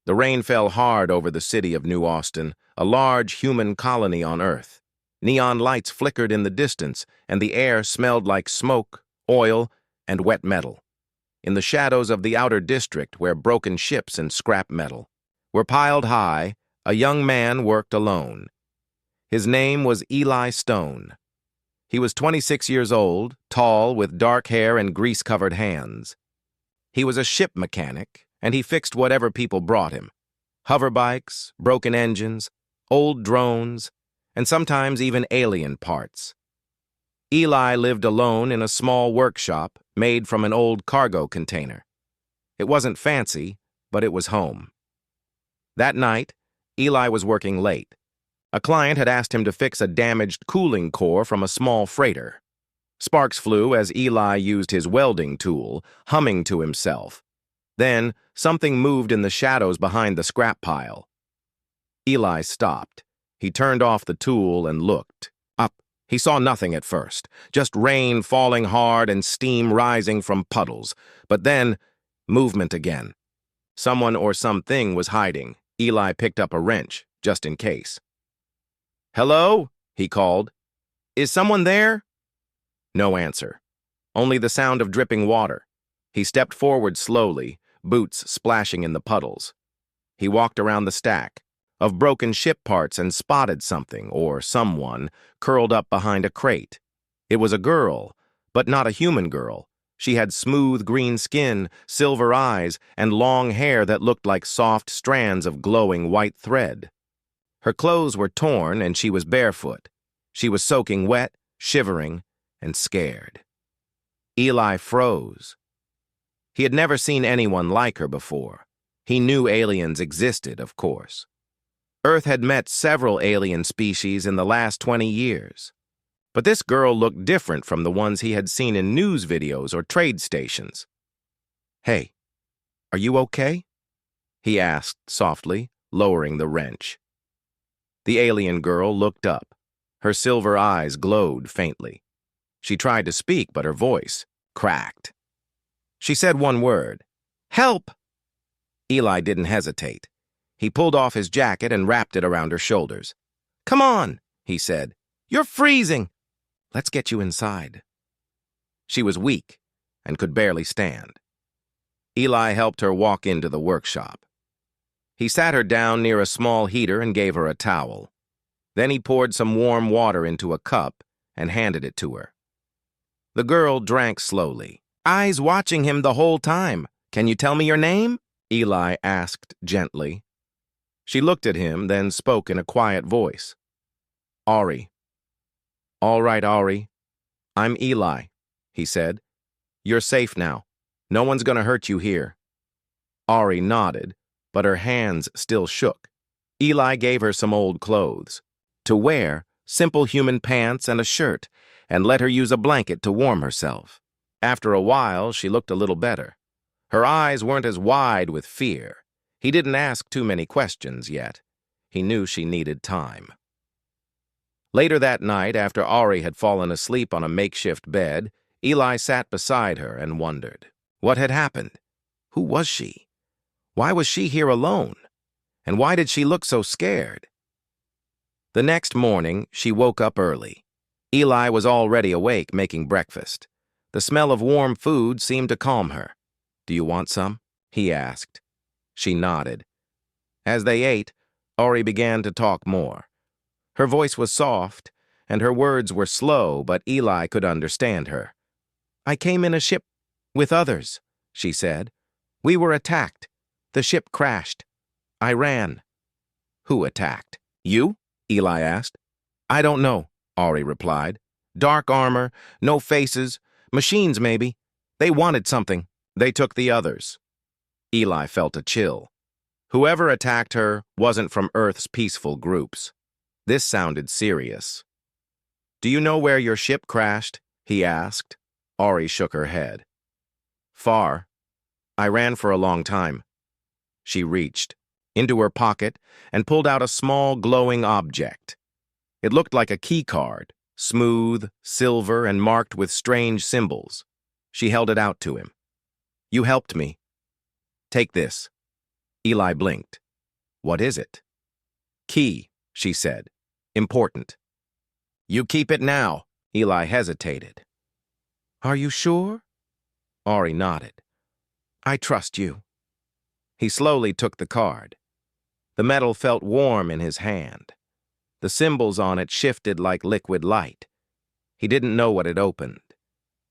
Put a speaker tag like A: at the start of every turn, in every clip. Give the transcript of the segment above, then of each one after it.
A: The rain fell hard over the city of New Austin, a large human colony on Earth. Neon lights flickered in the distance, and the air smelled like smoke, oil, and wet metal. In the shadows of the outer district, where broken ships and scrap metal were piled high, a young man worked alone. His name was Eli Stone. He was 26 years old, tall, with dark hair and grease-covered hands. He was a ship mechanic, and he fixed whatever people brought him. Hoverbikes, broken engines, old drones, and sometimes even alien parts. Eli lived alone in a small workshop made from an old cargo container. It wasn't fancy, but it was home. That night, Eli was working late. A client had asked him to fix a damaged cooling core from a small freighter. Sparks flew as Eli used his welding tool, humming to himself. Then, something moved in the shadows behind the scrap pile. Eli stopped. He turned off the tool and looked. Up. He saw nothing at first, just rain falling hard and steam rising from puddles. But then, movement again. Someone or something was hiding. Eli picked up a wrench, just in case. "Hello?" he called. "Is someone there?" No answer. Only the sound of dripping water. He stepped forward slowly, boots splashing in the puddles. He walked around the stack of broken ship parts and spotted something, or someone, curled up behind a crate. It was a girl, but not a human girl. She had smooth green skin, silver eyes, and long hair that looked like soft strands of glowing white thread. Her clothes were torn and she was barefoot. She was soaking wet, shivering, and scared. Eli froze. He had never seen anyone like her before. He knew aliens existed, of course. Earth had met several alien species in the last 20 years. But this girl looked different from the ones he had seen in news videos or trade stations. "Hey, are you okay?" he asked softly, lowering the wrench. The alien girl looked up. Her silver eyes glowed faintly. She tried to speak, but her voice cracked. She said one word: "Help!" Eli didn't hesitate. He pulled off his jacket and wrapped it around her shoulders. "Come on," he said. "You're freezing. Let's get you inside." She was weak and could barely stand. Eli helped her walk into the workshop. He sat her down near a small heater and gave her a towel. Then he poured some warm water into a cup and handed it to her. The girl drank slowly, eyes watching him the whole time. "Can you tell me your name?" Eli asked gently. She looked at him, then spoke in a quiet voice. "Ari." "All right, Ari. I'm Eli," he said. "You're safe now. No one's gonna hurt you here." Ari nodded, but her hands still shook. Eli gave her some old clothes to wear, simple human pants and a shirt, and let her use a blanket to warm herself. After a while, she looked a little better. Her eyes weren't as wide with fear. He didn't ask too many questions yet. He knew she needed time. Later that night, after Ari had fallen asleep on a makeshift bed, Eli sat beside her and wondered. What had happened? Who was she? Why was she here alone? And why did she look so scared? The next morning, she woke up early. Eli was already awake, making breakfast. The smell of warm food seemed to calm her. "Do you want some?" he asked. She nodded. As they ate, Ari began to talk more. Her voice was soft, and her words were slow, but Eli could understand her. "I came in a ship with others," she said. "We were attacked. The ship crashed. I ran." "Who attacked? You?" Eli asked. "I don't know," Ari replied. "Dark armor, no faces, machines maybe. They wanted something. They took the others." Eli felt a chill. Whoever attacked her wasn't from Earth's peaceful groups. This sounded serious. "Do you know where your ship crashed?" he asked. Ari shook her head. "Far. I ran for a long time." She reached into her pocket and pulled out a small glowing object. It looked like a key card, smooth, silver, and marked with strange symbols. She held it out to him. "You helped me. Take this." Eli blinked. What is it? Key, she said. Important. You keep it now. Eli hesitated. Are you sure? Ori nodded. I trust you. He slowly took the card. The metal felt warm in his hand. The symbols on it shifted like liquid light. He didn't know what it opened.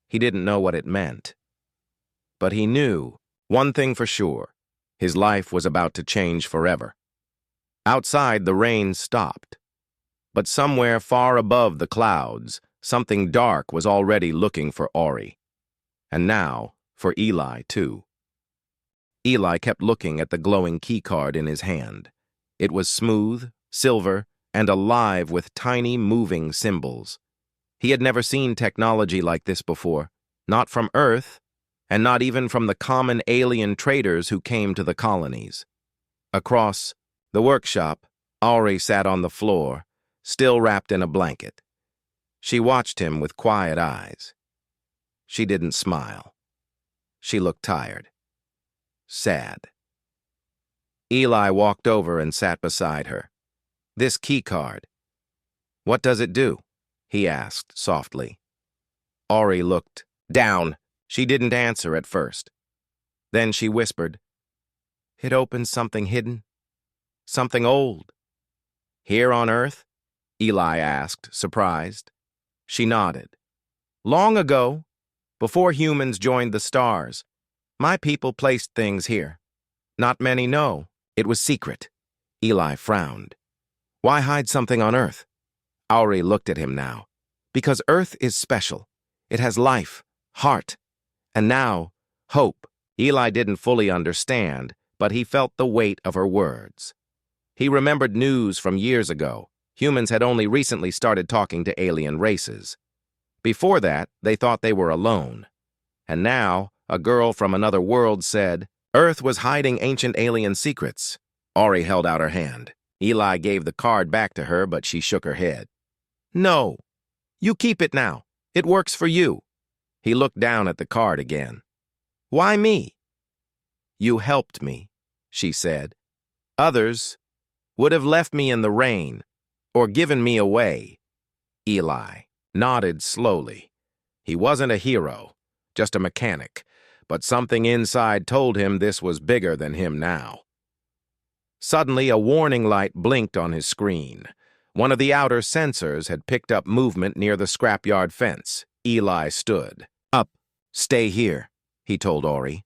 A: He didn't know what it meant. But he knew one thing for sure. His life was about to change forever. Outside, the rain stopped. But somewhere far above the clouds, something dark was already looking for Ori. And now, for Eli, too. Eli kept looking at the glowing keycard in his hand. It was smooth, silver, and alive with tiny, moving symbols. He had never seen technology like this before, not from Earth, and not even from the common alien traders who came to the colonies. Across the workshop, Ori sat on the floor, still wrapped in a blanket. She watched him with quiet eyes. She didn't smile. She looked tired. Sad. Eli walked over and sat beside her. This keycard. What does it do? He asked softly. Ori looked down. She didn't answer at first. Then she whispered, It opens something hidden, something old. Here on Earth? Eli asked, surprised. She nodded. Long ago, before humans joined the stars, my people placed things here. Not many know. It was secret. Eli frowned. Why hide something on Earth? Ori looked at him now. Because Earth is special. It has life, heart, and now, hope. Eli didn't fully understand, but he felt the weight of her words. He remembered news from years ago. Humans had only recently started talking to alien races. Before that, they thought they were alone. And now, a girl from another world said, Earth was hiding ancient alien secrets. Ori held out her hand. Eli gave the card back to her, but she shook her head. No. You keep it now. It works for you. He looked down at the card again. Why me? You helped me, she said. Others would have left me in the rain or given me away. Eli nodded slowly. He wasn't a hero, just a mechanic, but something inside told him this was bigger than him now. Suddenly, a warning light blinked on his screen. One of the outer sensors had picked up movement near the scrapyard fence. Eli stood. Up. Stay here, he told Ori.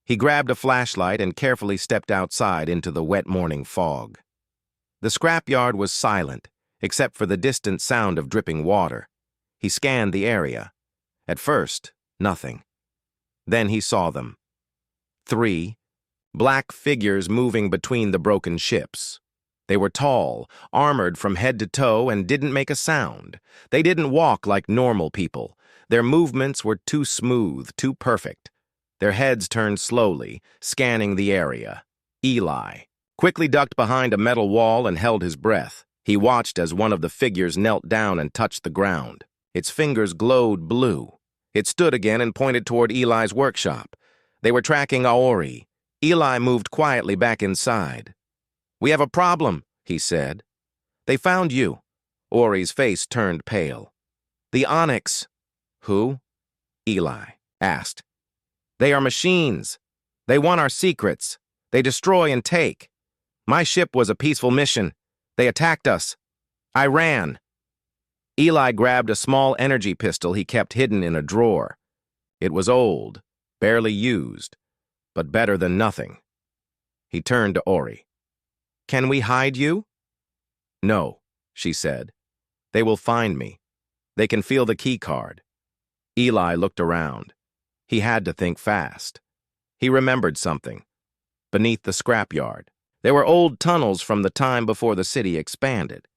A: He grabbed a flashlight and carefully stepped outside into the wet morning fog. The scrapyard was silent, except for the distant sound of dripping water. He scanned the area. At first, nothing. Then he saw them. 3 black figures moving between the broken ships. They were tall, armored from head to toe, and didn't make a sound. They didn't walk like normal people. Their movements were too smooth, too perfect. Their heads turned slowly, scanning the area. Eli quickly ducked behind a metal wall and held his breath. He watched as one of the figures knelt down and touched the ground. Its fingers glowed blue. It stood again and pointed toward Eli's workshop. They were tracking Ori. Eli moved quietly back inside. We have a problem, he said. They found you. Ori's face turned pale. The Onyx. Who? Eli asked. They are machines. They want our secrets. They destroy and take. My ship was a peaceful mission. They attacked us. I ran. Eli grabbed a small energy pistol he kept hidden in a drawer. It was old, barely used, but better than nothing. He turned to Ori. Can we hide you? No, she said. They will find me. They can feel the key card. Eli looked around. He had to think fast. He remembered something. Beneath the scrapyard, there were old tunnels from the time before the city expanded.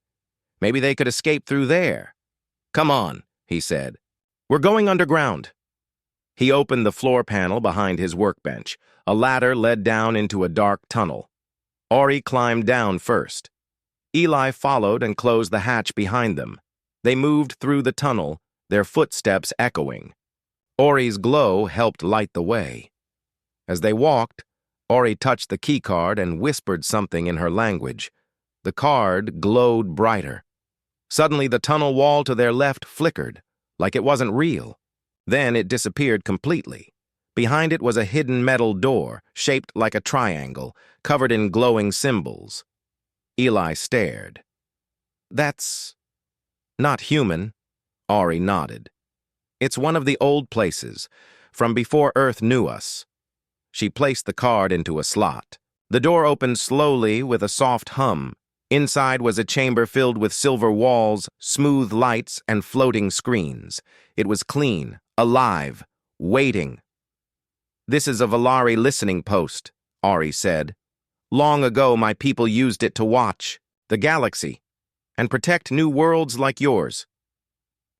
A: Maybe they could escape through there. Come on, he said. We're going underground. He opened the floor panel behind his workbench. A ladder led down into a dark tunnel. Ori climbed down first. Eli followed and closed the hatch behind them. They moved through the tunnel, their footsteps echoing. Ori's glow helped light the way. As they walked, Ori touched the keycard and whispered something in her language. The card glowed brighter. Suddenly, the tunnel wall to their left flickered, like it wasn't real. Then it disappeared completely. Behind it was a hidden metal door, shaped like a triangle, covered in glowing symbols. Eli stared. "That's not human," Ori nodded. "It's one of the old places, from before Earth knew us." She placed the card into a slot. The door opened slowly with a soft hum. Inside was a chamber filled with silver walls, smooth lights, and floating screens. It was clean, alive, waiting. "This is a Valari listening post," Ori said. "Long ago, my people used it to watch the galaxy and protect new worlds like yours."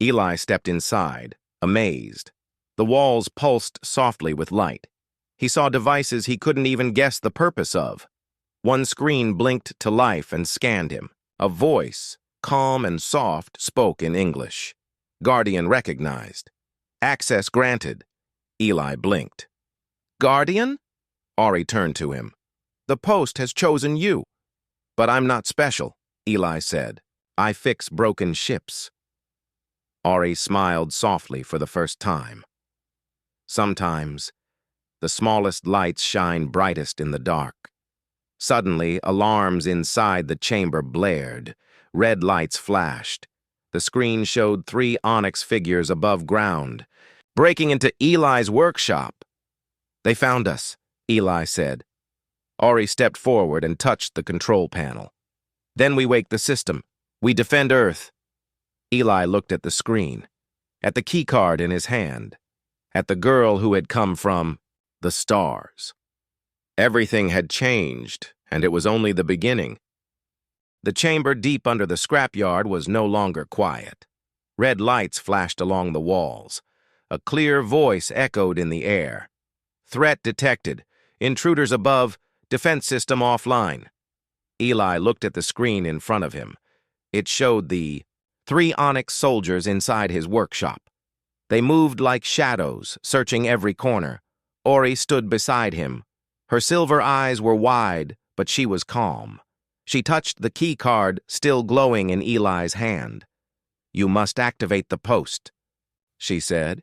A: Eli stepped inside, amazed. The walls pulsed softly with light. He saw devices he couldn't even guess the purpose of. One screen blinked to life and scanned him. A voice, calm and soft, spoke in English. Guardian recognized. "Access granted." Eli blinked. "Guardian?" Ori turned to him. "The post has chosen you." "But I'm not special," Eli said. "I fix broken ships." Ori smiled softly for the first time. Sometimes, the smallest lights shine brightest in the dark. Suddenly, alarms inside the chamber blared. Red lights flashed. The screen showed 3 onyx figures above ground, breaking into Eli's workshop. "They found us," Eli said. Ori stepped forward and touched the control panel. "Then we wake the system. We defend Earth." Eli looked at the screen, at the keycard in his hand, at the girl who had come from the stars. Everything had changed, and it was only the beginning. The chamber deep under the scrapyard was no longer quiet. Red lights flashed along the walls. A clear voice echoed in the air. "Threat detected. Intruders above. Defense system offline." Eli looked at the screen in front of him. It showed the 3 onyx soldiers inside his workshop. They moved like shadows, searching every corner. Ori stood beside him. Her silver eyes were wide, but she was calm. She touched the key card, still glowing in Eli's hand. "You must activate the post," she said.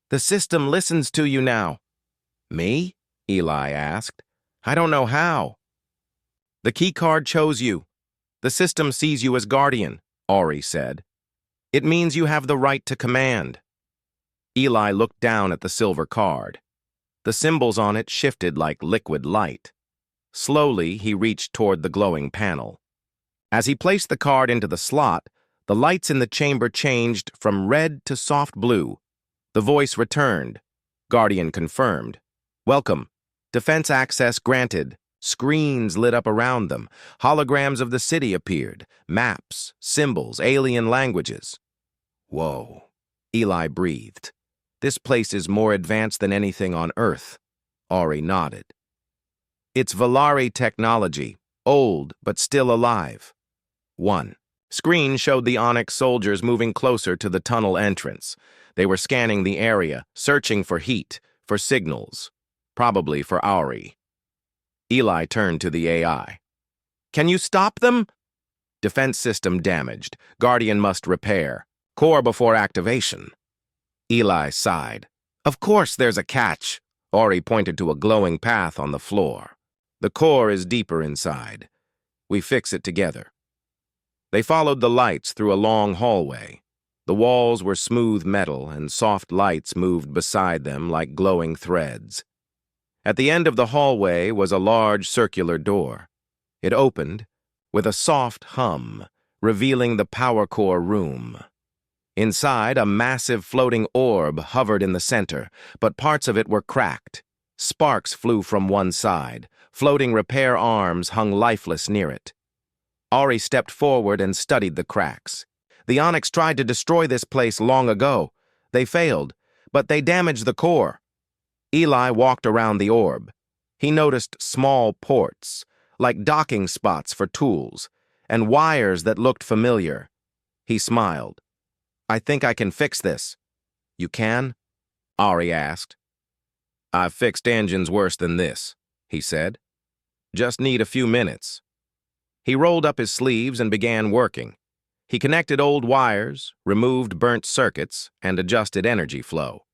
A: "The system listens to you now." "Me?" Eli asked. "I don't know how." "The key card chose you. The system sees you as guardian," Ori said. "It means you have the right to command." Eli looked down at the silver card. The symbols on it shifted like liquid light. Slowly, he reached toward the glowing panel. As he placed the card into the slot, the lights in the chamber changed from red to soft blue. The voice returned. Guardian confirmed. "Welcome. Defense access granted." Screens lit up around them. Holograms of the city appeared. Maps, symbols, alien languages. "Whoa," Eli breathed. "This place is more advanced than anything on Earth." Ori nodded. "It's Valari technology, old but still alive." 1. Screen showed the Onyx soldiers moving closer to the tunnel entrance. They were scanning the area, searching for heat, for signals, probably for Ori. Eli turned to the AI. "Can you stop them?" "Defense system damaged. Guardian must repair. Core before activation." Eli sighed. "Of course there's a catch." Ori pointed to a glowing path on the floor. "The core is deeper inside. We fix it together." They followed the lights through a long hallway. The walls were smooth metal, and soft lights moved beside them like glowing threads. At the end of the hallway was a large circular door. It opened with a soft hum, revealing the power core room. Inside, a massive floating orb hovered in the center, but parts of it were cracked. Sparks flew from one side. Floating repair arms hung lifeless near it. Ori stepped forward and studied the cracks. The Onyx tried to destroy this place long ago. They failed, but they damaged the core. Eli walked around the orb. He noticed small ports, like docking spots for tools, and wires that looked familiar. He smiled. "I think I can fix this." "You can?" Ori asked. "I've fixed engines worse than this," he said. "Just need a few minutes." He rolled up his sleeves and began working. He connected old wires, removed burnt circuits, and adjusted energy flow.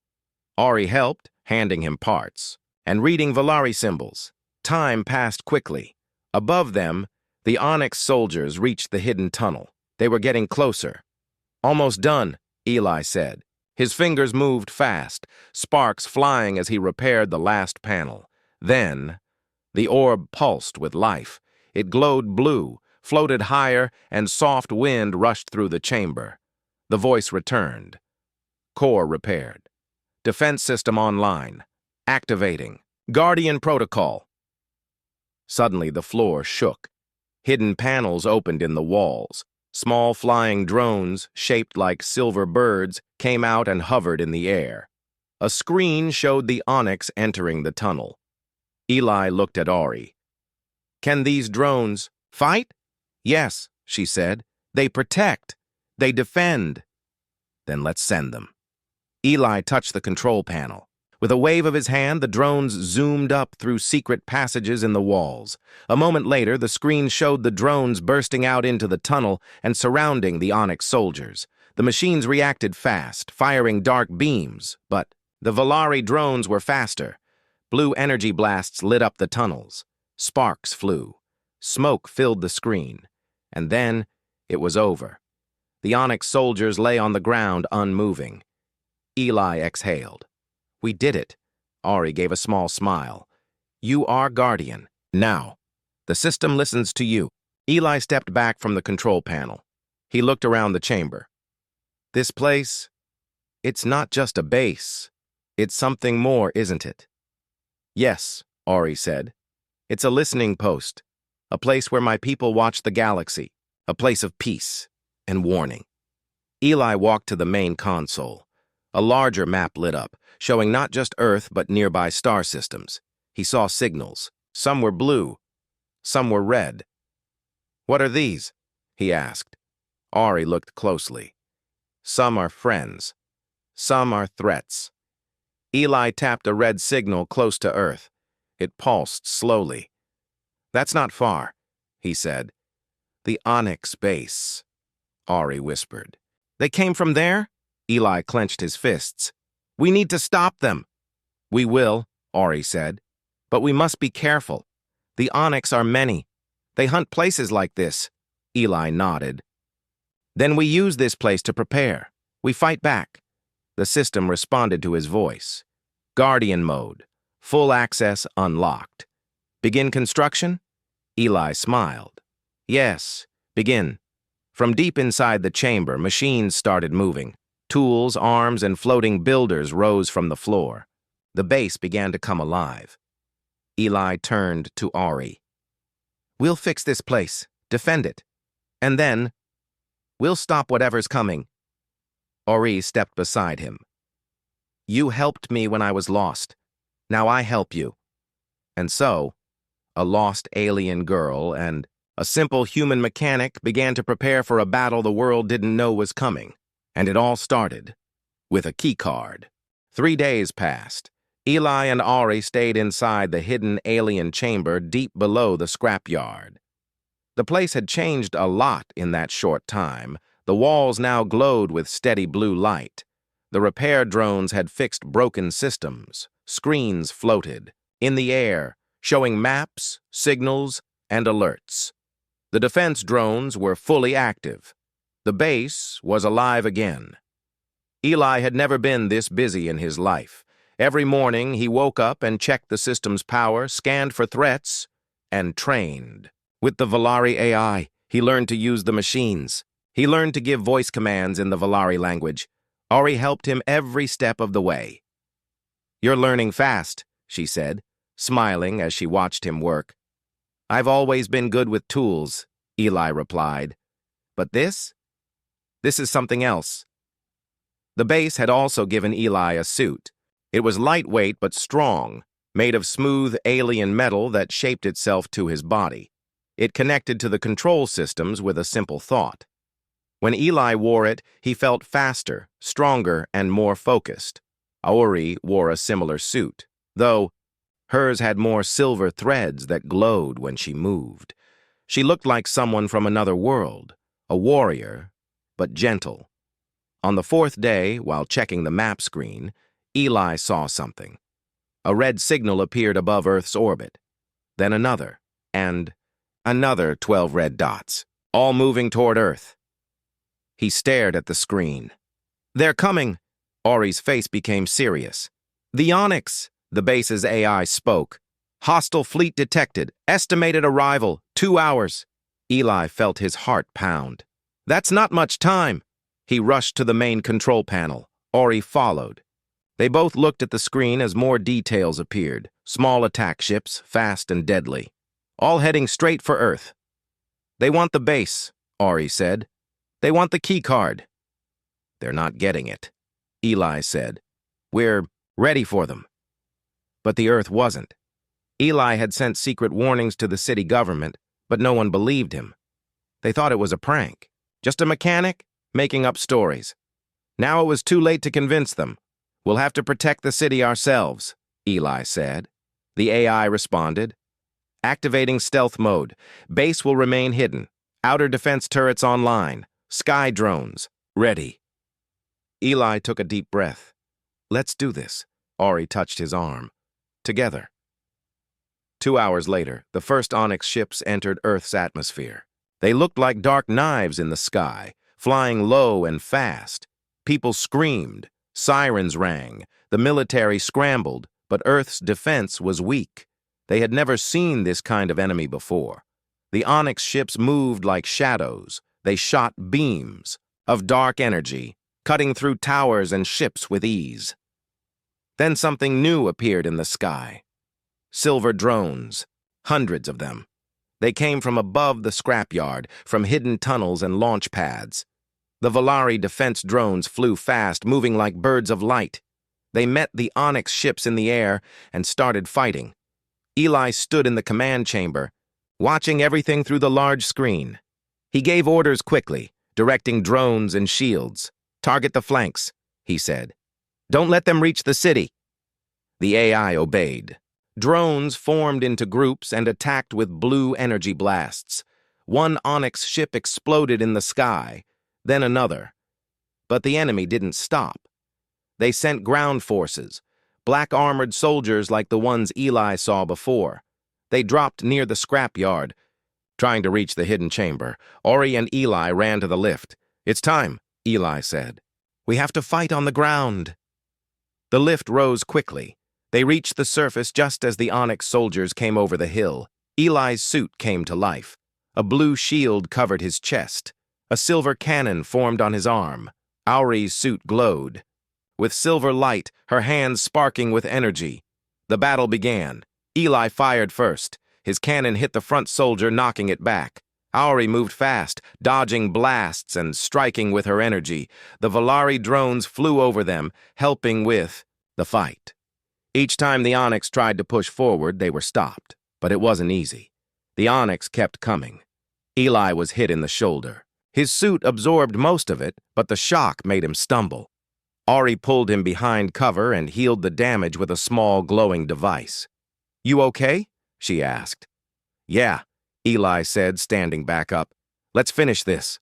A: Ari helped, handing him parts, and reading Valari symbols. Time passed quickly. Above them, the Onyx soldiers reached the hidden tunnel. They were getting closer. "Almost done," Eli said. His fingers moved fast, sparks flying as he repaired the last panel. Then, the orb pulsed with life. It glowed blue, floated higher, and soft wind rushed through the chamber. The voice returned. "Core repaired. Defense system online. Activating. Guardian protocol." Suddenly, the floor shook. Hidden panels opened in the walls. Small flying drones, shaped like silver birds, came out and hovered in the air. A screen showed the Onyx entering the tunnel. Eli looked at Ari. "Can these drones fight?" "Yes," she said. "They protect. They defend." "Then let's send them." Eli touched the control panel. With a wave of his hand, the drones zoomed up through secret passages in the walls. A moment later, the screen showed the drones bursting out into the tunnel and surrounding the Onyx soldiers. The machines reacted fast, firing dark beams, but the Valari drones were faster. Blue energy blasts lit up the tunnels. Sparks flew. Smoke filled the screen. And then it was over. The Onyx soldiers lay on the ground, unmoving. Eli exhaled. "We did it." Ari gave a small smile. "You are Guardian. Now, the system listens to you." Eli stepped back from the control panel. He looked around the chamber. "This place, it's not just a base. It's something more, isn't it?" "Yes," Ari said. "It's a listening post, a place where my people watch the galaxy, a place of peace and warning." Eli walked to the main console. A larger map lit up, showing not just Earth but nearby star systems. He saw signals. Some were blue, some were red. "What are these?" he asked. Ari looked closely. "Some are friends. Some are threats." Eli tapped a red signal close to Earth. It pulsed slowly. "That's not far," he said. "The Onyx base," Ari whispered. "They came from there?" Eli clenched his fists. "We need to stop them." "We will," Ari said. "But we must be careful. The Onyx are many. They hunt places like this." Eli nodded. "Then we use this place to prepare. We fight back." The system responded to his voice. Guardian mode. Full access unlocked. "Begin construction?" Eli smiled. "Yes, begin." From deep inside the chamber, machines started moving. Tools, arms, and floating builders rose from the floor. The base began to come alive. Eli turned to Ari. "We'll fix this place, defend it, and then we'll stop whatever's coming." Ari stepped beside him. "You helped me when I was lost. Now I help you." And so, a lost alien girl and a simple human mechanic began to prepare for a battle the world didn't know was coming. And it all started with a keycard. 3 days passed. Eli and Ari stayed inside the hidden alien chamber deep below the scrapyard. The place had changed a lot in that short time. The walls now glowed with steady blue light. The repair drones had fixed broken systems. Screens floated in the air, showing maps, signals, and alerts. The defense drones were fully active. The base was alive again. Eli had never been this busy in his life. Every morning, he woke up and checked the system's power, scanned for threats, and trained. With the Valari AI, he learned to use the machines. He learned to give voice commands in the Valari language. Ari helped him every step of the way. "You're learning fast," she said, smiling as she watched him work. "I've always been good with tools," Eli replied. "But this is something else." The base had also given Eli a suit. It was lightweight but strong, made of smooth alien metal that shaped itself to his body. It connected to the control systems with a simple thought. When Eli wore it, he felt faster, stronger, and more focused. Ari wore a similar suit, though Hers had more silver threads that glowed when she moved. She looked like someone from another world, a warrior, but gentle. On the fourth day, while checking the map screen, Eli saw something. A red signal appeared above Earth's orbit. Then another, and another 12 red dots, all moving toward Earth. He stared at the screen. "They're coming!" Ori's face became serious. "The Onyx!" the base's AI spoke. "Hostile fleet detected. Estimated arrival, 2 hours." Eli felt his heart pound. "That's not much time." He rushed to the main control panel. Ori followed. They both looked at the screen as more details appeared. Small attack ships, fast and deadly. All heading straight for Earth. "They want the base," Ori said. "They want the key card." "They're not getting it," Eli said. "We're ready for them." But the Earth wasn't. Eli had sent secret warnings to the city government, but no one believed him. They thought it was a prank. Just a mechanic making up stories. Now it was too late to convince them. "We'll have to protect the city ourselves," Eli said. The AI responded. "Activating stealth mode. Base will remain hidden. Outer defense turrets online. Sky drones. Ready." Eli took a deep breath. "Let's do this." Ori touched his arm. "Together." 2 hours later, the first Onyx ships entered Earth's atmosphere. They looked like dark knives in the sky, flying low and fast. People screamed. Sirens rang. The military scrambled, but Earth's defense was weak. They had never seen this kind of enemy before. The Onyx ships moved like shadows. They shot beams of dark energy, cutting through towers and ships with ease. Then something new appeared in the sky. Silver drones, hundreds of them. They came from above the scrapyard, from hidden tunnels and launch pads. The Volari defense drones flew fast, moving like birds of light. They met the Onyx ships in the air and started fighting. Eli stood in the command chamber, watching everything through the large screen. He gave orders quickly, directing drones and shields. "Target the flanks," he said. "Don't let them reach the city." The AI obeyed. Drones formed into groups and attacked with blue energy blasts. One Onyx ship exploded in the sky, then another. But the enemy didn't stop. They sent ground forces, black armored soldiers like the ones Eli saw before. They dropped near the scrapyard. Trying to reach the hidden chamber, Ori and Eli ran to the lift. "It's time," Eli said. "We have to fight on the ground." The lift rose quickly. They reached the surface just as the Onyx soldiers came over the hill. Eli's suit came to life. A blue shield covered his chest. A silver cannon formed on his arm. Ori's suit glowed. With silver light, her hands sparking with energy. The battle began. Eli fired first. His cannon hit the front soldier, knocking it back. Ori moved fast, dodging blasts and striking with her energy. The Volari drones flew over them, helping with the fight. Each time the Onyx tried to push forward, they were stopped. But it wasn't easy. The Onyx kept coming. Eli was hit in the shoulder. His suit absorbed most of it, but the shock made him stumble. Ori pulled him behind cover and healed the damage with a small glowing device. "You okay?" she asked. "Yeah," Eli said, standing back up. "Let's finish this."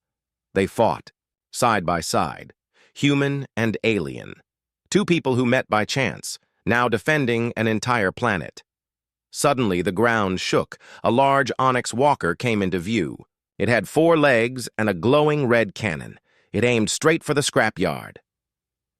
A: They fought, side by side, human and alien. Two people who met by chance, now defending an entire planet. Suddenly, the ground shook. A large Onyx walker came into view. It had 4 legs and a glowing red cannon. It aimed straight for the scrapyard.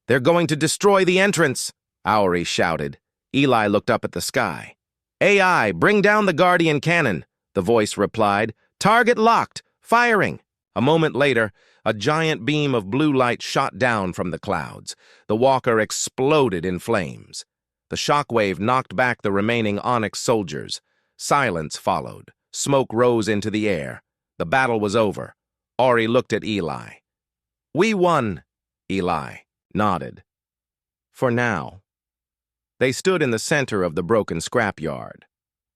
A: "They're going to destroy the entrance," Ori shouted. Eli looked up at the sky. "AI, bring down the Guardian cannon," the voice replied. "Target locked. Firing." A moment later, a giant beam of blue light shot down from the clouds. The walker exploded in flames. The shockwave knocked back the remaining Onyx soldiers. Silence followed. Smoke rose into the air. The battle was over. Ori looked at Eli. "We won," Eli nodded. "For now." They stood in the center of the broken scrapyard.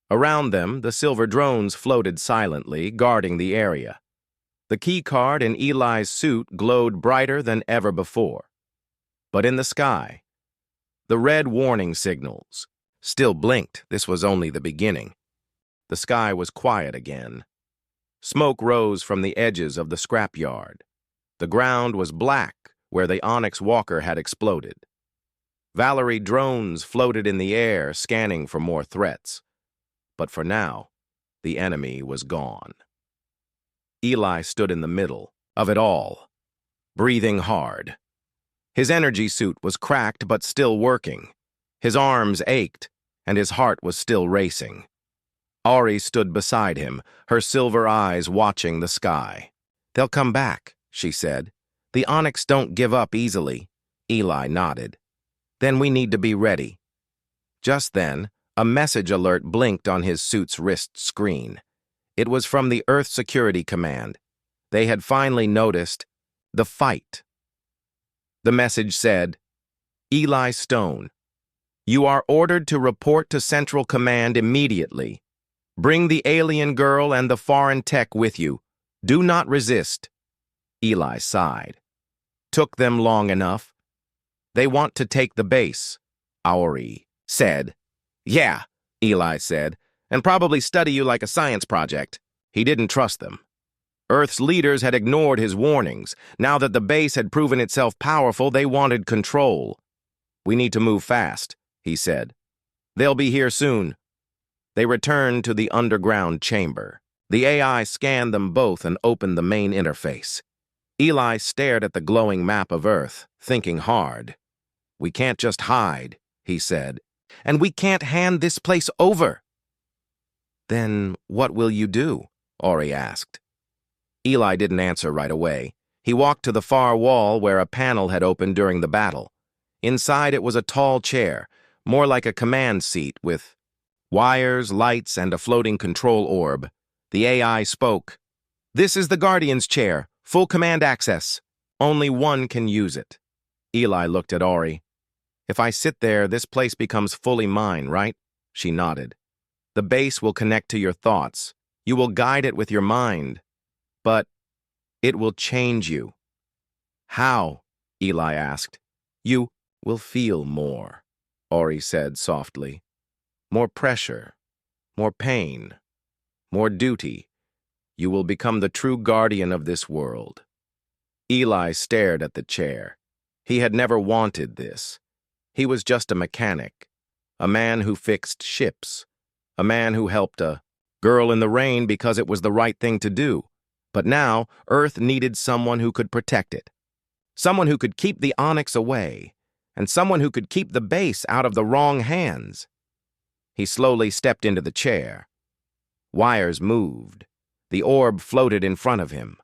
A: Around them, the silver drones floated silently, guarding the area. The key card in Eli's suit glowed brighter than ever before. But in the sky, the red warning signals, still blinked. This was only the beginning. The sky was quiet again. Smoke rose from the edges of the scrapyard. The ground was black where the Onyx Walker had exploded. Valerie drones floated in the air, scanning for more threats. But for now, the enemy was gone. Eli stood in the middle of it all, breathing hard. His energy suit was cracked but still working. His arms ached, and his heart was still racing. Ari stood beside him, her silver eyes watching the sky. "They'll come back," she said. "The Onyx don't give up easily." Eli nodded. "Then we need to be ready." Just then, a message alert blinked on his suit's wrist screen. It was from the Earth Security Command. They had finally noticed the fight. The message said, "Eli Stone, you are ordered to report to Central Command immediately. Bring the alien girl and the foreign tech with you. Do not resist." Eli sighed. "Took them long enough. They want to take the base," Auri said. "Yeah," Eli said, "and probably study you like a science project." He didn't trust them. Earth's leaders had ignored his warnings. Now that the base had proven itself powerful, they wanted control. "We need to move fast," he said. "They'll be here soon." They returned to the underground chamber. The AI scanned them both and opened the main interface. Eli stared at the glowing map of Earth, thinking hard. "We can't just hide," he said, "and we can't hand this place over." "Then what will you do?" Ori asked. Eli didn't answer right away. He walked to the far wall where a panel had opened during the battle. Inside it was a tall chair, more like a command seat with wires, lights, and a floating control orb. The AI spoke. "This is the Guardian's chair, full command access. Only one can use it." Eli looked at Ori. "If I sit there, this place becomes fully mine, right?" She nodded. "The base will connect to your thoughts. You will guide it with your mind. But it will change you." "How?" Eli asked. "You will feel more," Ori said softly. "More pressure, more pain, more duty. You will become the true guardian of this world." Eli stared at the chair. He had never wanted this. He was just a mechanic, a man who fixed ships, a man who helped a girl in the rain because it was the right thing to do. But now, Earth needed someone who could protect it, someone who could keep the Onyx away, and someone who could keep the base out of the wrong hands. He slowly stepped into the chair. Wires moved. The orb floated in front of him.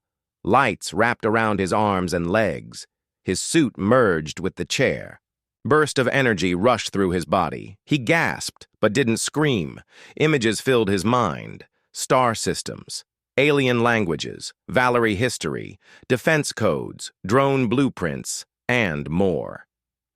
A: Lights wrapped around his arms and legs. His suit merged with the chair. Burst of energy rushed through his body. He gasped, but didn't scream. Images filled his mind. Star systems, alien languages, Valerie history, defense codes, drone blueprints, and more.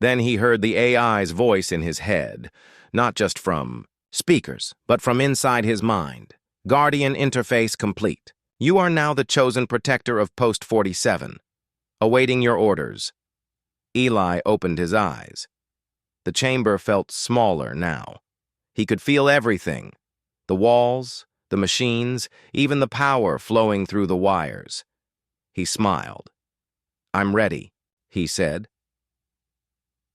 A: Then he heard the AI's voice in his head, not just from speakers, but from inside his mind. "Guardian interface complete. You are now the chosen protector of Post 47. Awaiting your orders." Eli opened his eyes. The chamber felt smaller now. He could feel everything. The walls, the machines, even the power flowing through the wires. He smiled. "I'm ready," he said.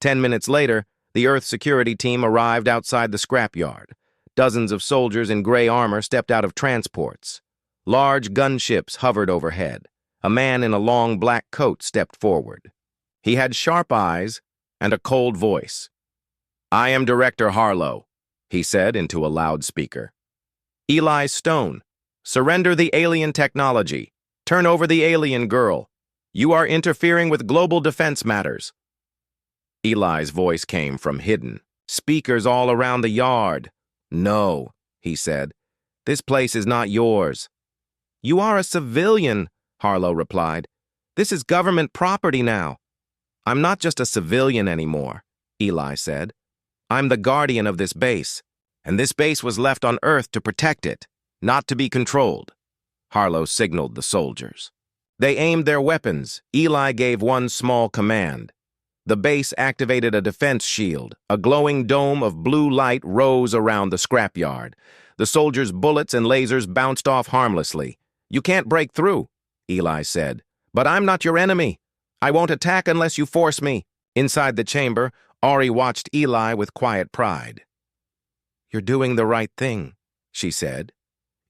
A: 10 minutes later, the Earth security team arrived outside the scrapyard. Dozens of soldiers in gray armor stepped out of transports. Large gunships hovered overhead. A man in a long black coat stepped forward. He had sharp eyes and a cold voice. "I am Director Harlow," he said into a loudspeaker. "Eli Stone, surrender the alien technology. Turn over the alien girl. You are interfering with global defense matters." Eli's voice came from hidden speakers all around the yard. "No," he said. "This place is not yours." "You are a civilian," Harlow replied. "This is government property now." "I'm not just a civilian anymore," Eli said. "I'm the guardian of this base, and this base was left on Earth to protect it, not to be controlled." Harlow signaled the soldiers. They aimed their weapons. Eli gave one small command. The base activated a defense shield. A glowing dome of blue light rose around the scrapyard. The soldiers' bullets and lasers bounced off harmlessly. "You can't break through," Eli said. "But I'm not your enemy. I won't attack unless you force me." Inside the chamber, Ari watched Eli with quiet pride. "You're doing the right thing," she said.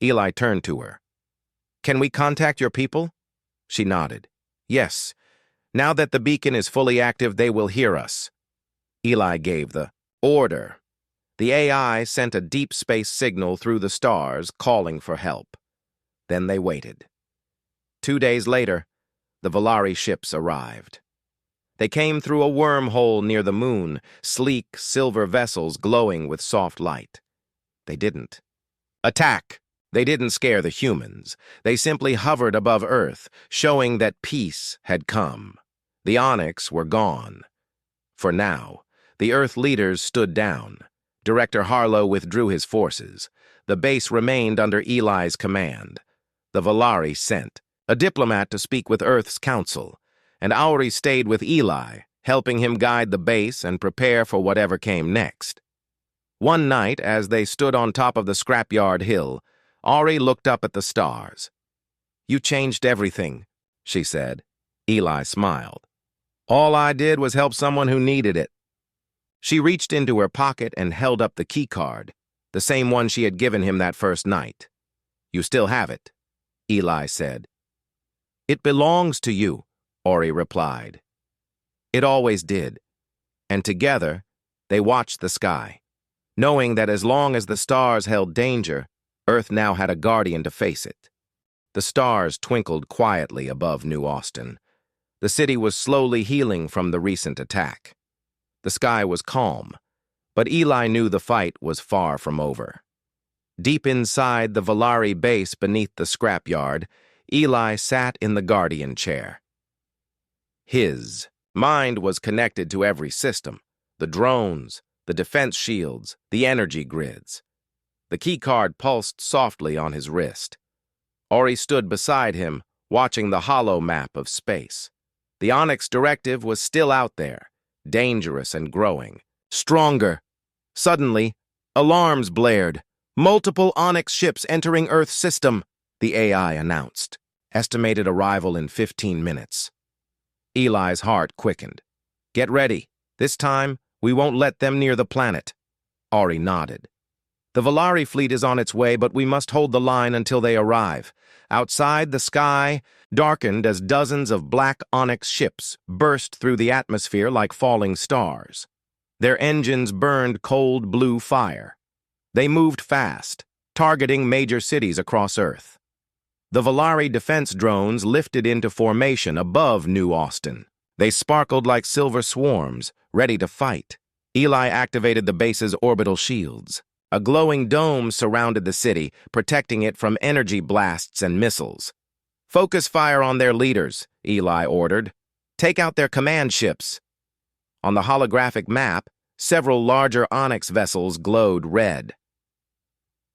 A: Eli turned to her. "Can we contact your people?" She nodded. "Yes. Now that the beacon is fully active, they will hear us." Eli gave the order. The AI sent a deep space signal through the stars, calling for help. Then they waited. 2 days later, the Volari ships arrived. They came through a wormhole near the moon, sleek, silver vessels glowing with soft light. They didn't attack. They didn't scare the humans. They simply hovered above Earth, showing that peace had come. The Onyx were gone. For now, the Earth leaders stood down. Director Harlow withdrew his forces. The base remained under Eli's command. The Volari sent a diplomat to speak with Earth's council, and Auri stayed with Eli, helping him guide the base and prepare for whatever came next. One night, as they stood on top of the scrapyard hill, Auri looked up at the stars. "You changed everything," she said. Eli smiled. "All I did was help someone who needed it." She reached into her pocket and held up the key card, the same one she had given him that first night. "You still have it," Eli said. "It belongs to you," Auri replied. It always did. And together, they watched the sky, knowing that as long as the stars held danger, Earth now had a guardian to face it. The stars twinkled quietly above New Austin. The city was slowly healing from the recent attack. The sky was calm, but Eli knew the fight was far from over. Deep inside the Volari base beneath the scrapyard, Eli sat in the guardian chair. His mind was connected to every system: the drones, the defense shields, the energy grids. The keycard pulsed softly on his wrist. Ori stood beside him, watching the hollow map of space. The Onyx directive was still out there, dangerous and growing. Stronger. Suddenly, alarms blared. "Multiple Onyx ships entering Earth's system," the AI announced. Estimated arrival in 15 minutes. Eli's heart quickened. "Get ready. This time, we won't let them near the planet." Ori nodded. "The Volari fleet is on its way, but we must hold the line until they arrive." Outside, the sky darkened as dozens of black Onyx ships burst through the atmosphere like falling stars. Their engines burned cold blue fire. They moved fast, targeting major cities across Earth. The Volari defense drones lifted into formation above New Austin. They sparkled like silver swarms, ready to fight. Eli activated the base's orbital shields. A glowing dome surrounded the city, protecting it from energy blasts and missiles. "Focus fire on their leaders," Eli ordered. "Take out their command ships." On the holographic map, several larger Onyx vessels glowed red.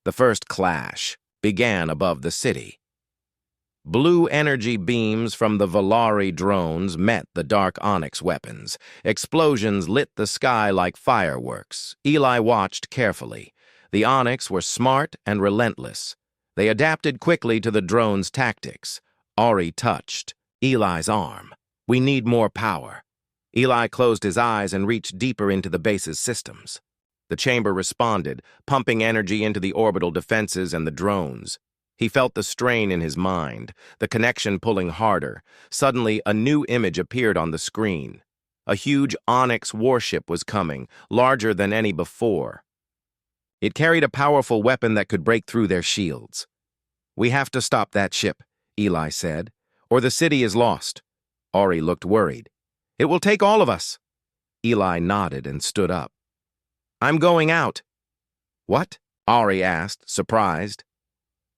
A: The first clash began above the city. Blue energy beams from the Volari drones met the dark Onyx weapons. Explosions lit the sky like fireworks. Eli watched carefully. The Onyx were smart and relentless. They adapted quickly to the drone's tactics. Ori touched Eli's arm. "We need more power." Eli closed his eyes and reached deeper into the base's systems. The chamber responded, pumping energy into the orbital defenses and the drones. He felt the strain in his mind, the connection pulling harder. Suddenly, a new image appeared on the screen. A huge Onyx warship was coming, larger than any before. It carried a powerful weapon that could break through their shields. "We have to stop that ship," Eli said, "or the city is lost." Ori looked worried. "It will take all of us." Eli nodded and stood up. "I'm going out." "What?" Ori asked, surprised.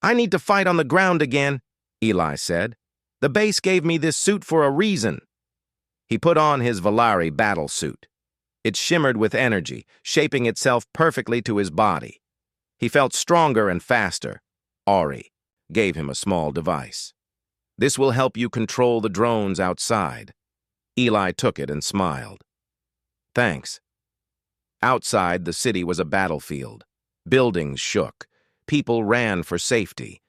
A: "I need to fight on the ground again," Eli said. "The base gave me this suit for a reason." He put on his Volari battle suit. It shimmered with energy, shaping itself perfectly to his body. He felt stronger and faster. Ori gave him a small device. "This will help you control the drones outside." Eli took it and smiled. Thanks. Outside, the city was a battlefield. Buildings shook. People ran for safety.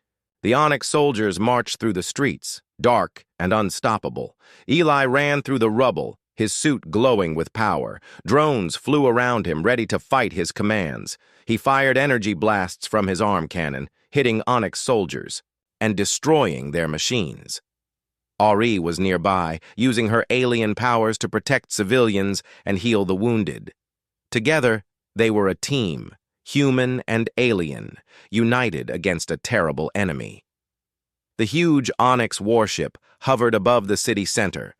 A: The Onyx soldiers marched through the streets, dark and unstoppable. Eli ran through the rubble, his suit glowing with power. Drones flew around him, ready to fight his commands. He fired energy blasts from his arm cannon, hitting Onyx soldiers and destroying their machines. Ari was nearby, using her alien powers to protect civilians and heal the wounded. Together, they were a team, human and alien, united against a terrible enemy. The huge Onyx warship hovered above the city center,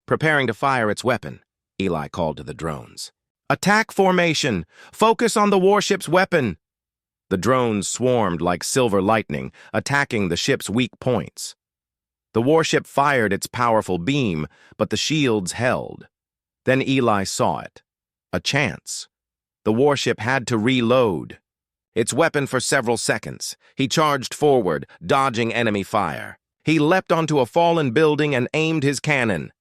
A: preparing to fire its weapon. Eli called to the drones. "Attack formation! Focus on the warship's weapon!" The drones swarmed like silver lightning, attacking the ship's weak points. The warship fired its powerful beam, but the shields held. Then Eli saw it. A chance. The warship had to reload its weapon for several seconds. He charged forward, dodging enemy fire. He leapt onto a fallen building and aimed his cannon.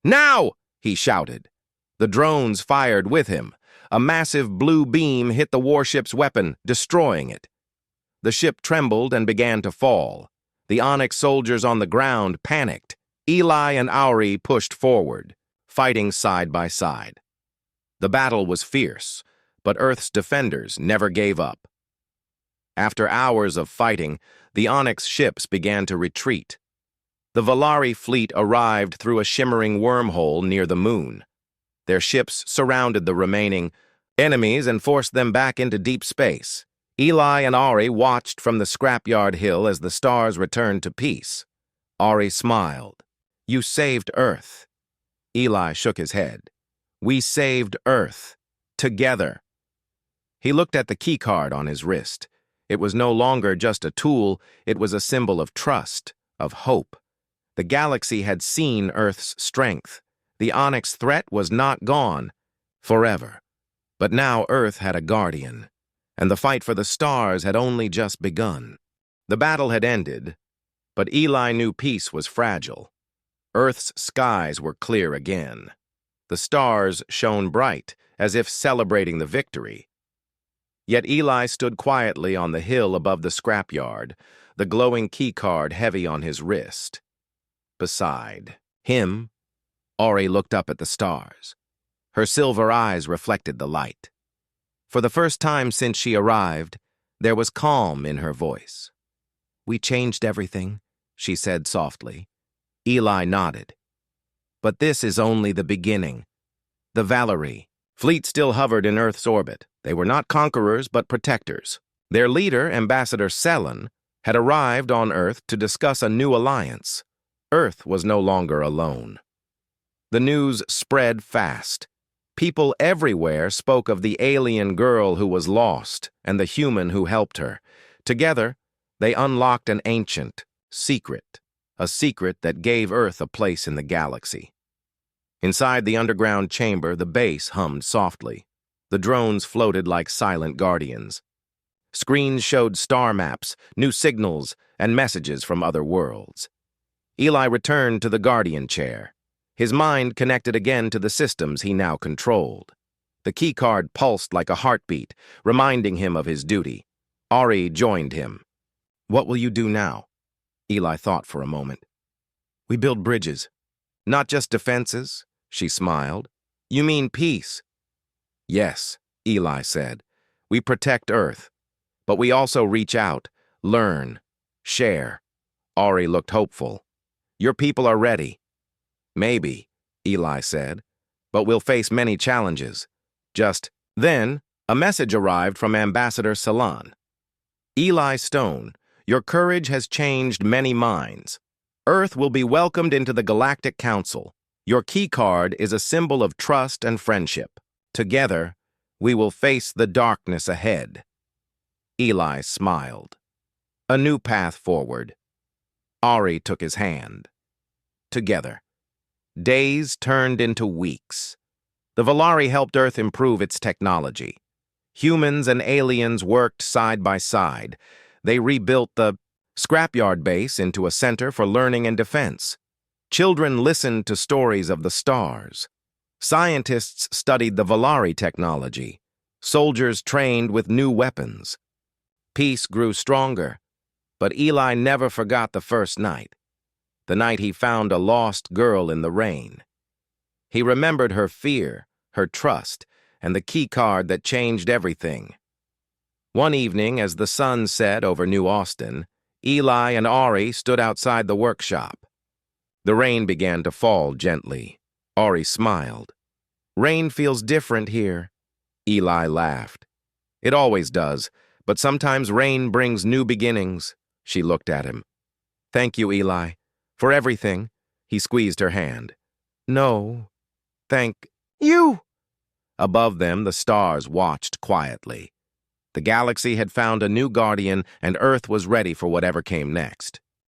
A: "Now!" he shouted. The drones fired with him. A massive blue beam hit the warship's weapon, destroying it. The ship trembled and began to fall. The Onyx soldiers on the ground panicked. Eli and Auri pushed forward, fighting side by side. The battle was fierce, but Earth's defenders never gave up. After hours of fighting, the Onyx ships began to retreat. The Valari fleet arrived through a shimmering wormhole near the moon. Their ships surrounded the remaining enemies and forced them back into deep space. Eli and Ari watched from the scrapyard hill as the stars returned to peace. Ari smiled. "You saved Earth." Eli shook his head. "We saved Earth. Together." He looked at the keycard on his wrist. It was no longer just a tool, it was a symbol of trust, of hope. The galaxy had seen Earth's strength. The Onyx threat was not gone forever. But now Earth had a guardian, and the fight for the stars had only just begun. The battle had ended, but Eli knew peace was fragile. Earth's skies were clear again. The stars shone bright, as if celebrating the victory. Yet Eli stood quietly on the hill above the scrapyard, the glowing keycard heavy on his wrist. Beside him, Ori looked up at the stars. Her silver eyes reflected the light. For the first time since she arrived, there was calm in her voice. "We changed everything," she said softly. Eli nodded. "But this is only the beginning." The Valari fleet still hovered in Earth's orbit. They were not conquerors, but protectors. Their leader, Ambassador Selen, had arrived on Earth to discuss a new alliance. Earth was no longer alone. The news spread fast. People everywhere spoke of the alien girl who was lost and the human who helped her. Together, they unlocked an ancient secret, a secret that gave Earth a place in the galaxy. Inside the underground chamber, the base hummed softly. The drones floated like silent guardians. Screens showed star maps, new signals, and messages from other worlds. Eli returned to the guardian chair. His mind connected again to the systems he now controlled. The keycard pulsed like a heartbeat, reminding him of his duty. Ari joined him. "What will you do now?" Eli thought for a moment. "We build bridges. Not just defenses," she smiled. "You mean peace?" "Yes," Eli said. "We protect Earth, but we also reach out, learn, share." Ari looked hopeful. "Your people are ready." "Maybe," Eli said, "but we'll face many challenges." Just then, a message arrived from Ambassador Selen. "Eli Stone, your courage has changed many minds. Earth will be welcomed into the Galactic Council. Your keycard is a symbol of trust and friendship. Together, we will face the darkness ahead." Eli smiled. A new path forward. Ari took his hand. Together. Days turned into weeks. The Valari helped Earth improve its technology. Humans and aliens worked side by side. They rebuilt the scrapyard base into a center for learning and defense. Children listened to stories of the stars. Scientists studied the Valari technology. Soldiers trained with new weapons. Peace grew stronger, but Eli never forgot the first night, the night he found a lost girl in the rain. He remembered her fear, her trust, and the key card that changed everything. One evening, as the sun set over New Austin, Eli and Ari stood outside the workshop. The rain began to fall gently. Ari smiled. "Rain feels different here." Eli laughed. "It always does, but sometimes rain brings new beginnings." She looked at him. "Thank you, Eli, for everything." He squeezed her hand. "No, thank you." Above them, the stars watched quietly. The galaxy had found a new guardian, and Earth was ready for whatever came next.